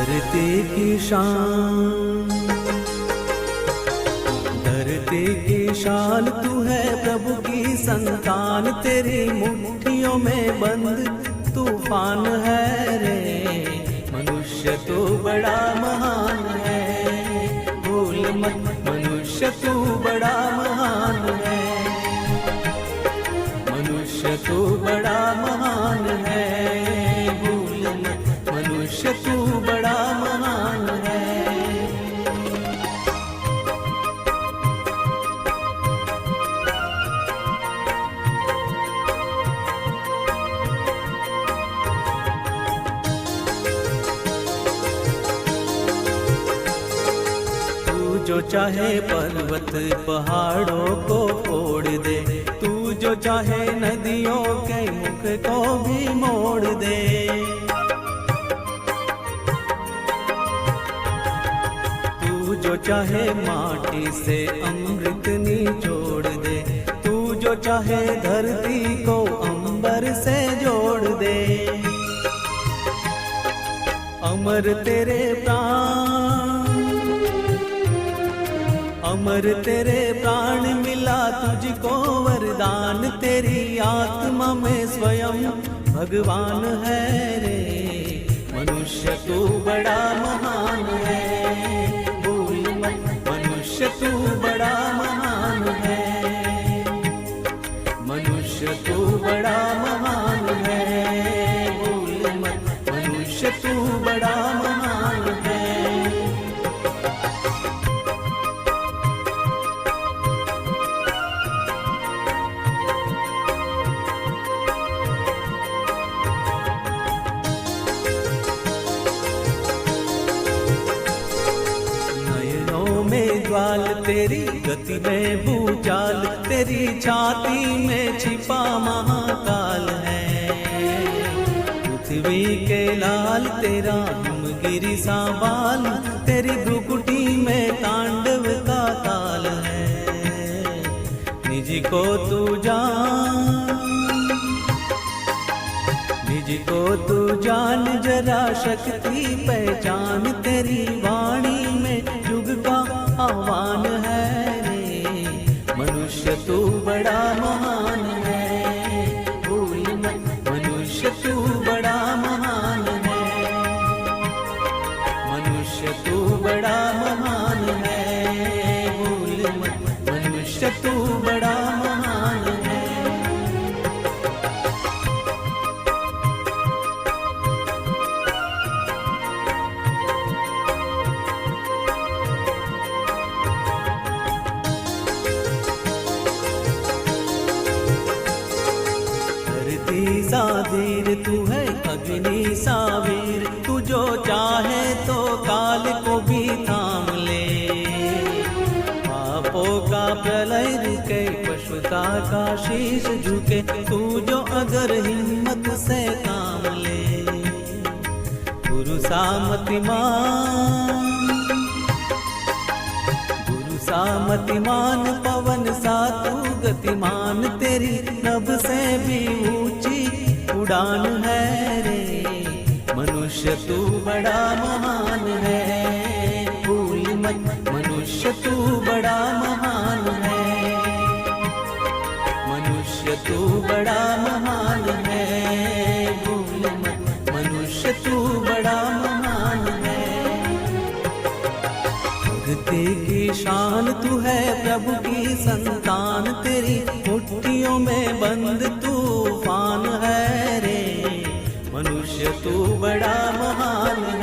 धरती की शान, धरती की शान तू है प्रभु की संतान, तेरी मुट्ठियों में बंद तूफान है रे। मनुष्य तू बड़ा महान है, भूल मत मनुष्य तू बड़ा महान है, मनुष्य तू बड़ा महान है, भूल मत मनुष्य तू बड़ा महान है। जो चाहे पर्वत पहाड़ों को फोड़ दे, तू जो चाहे नदियों के मुख को भी मोड़ दे। तू जो चाहे माटी से अमृत निचोड़ दे, तू जो चाहे धरती को अंबर से जोड़ दे। अमर तेरे प्राण, अमर तेरे प्राण मिला तुझको वरदान, तेरी आत्मा में स्वयं भगवान है रे। मनुष्य तू बड़ा महान है, भूल मत मनुष्य तू बड़ा महान है, मनुष्य तू बड़ा महान है, भूल मत मनुष्य तू बड़ा महान है। ज्वाल तेरी गति में भूचाल, तेरी छाती में छिपा महाकाल है। पृथ्वी के लाल तेरा हिमगिरी सा बाल, तेरी भ्रुकुटी में तांडव का ताल है। निज को तू जान, निज को तू जान जरा शक्ति पहचान, तेरी वाणी में युग का आह्वान है रे। मनुष्य तू बड़ा महान है, भूल मत मनुष्य तू बड़ा महान है, मनुष्य तू बड़ा महान है, भूल मत मनुष्य तू बड़ा महान है। धीर तू है अग्नि सा वीर, तू जो चाहे तो काल को भी थाम ले। पापों का प्रलय रुके, पशुता का शीश झुके, तू जो अगर हिम्मत से काम ले। गुरु सामतिमान, गुरु सामतिमान, पवन सा तू गतिमान, तेरी नभ से भी ऊंची उड़ान है रे। मनुष्य तू बड़ा महान है, भूल मत मनुष्य तू बड़ा महान है, मनुष्य तू बड़ा महान है, भूल मत मनुष्य तू बड़ा महान है। धरती की शान तू है प्रभु की संतान, तेरी मुट्ठियों में बंद तूफान है रे। मनुष्य तू बड़ा महान है।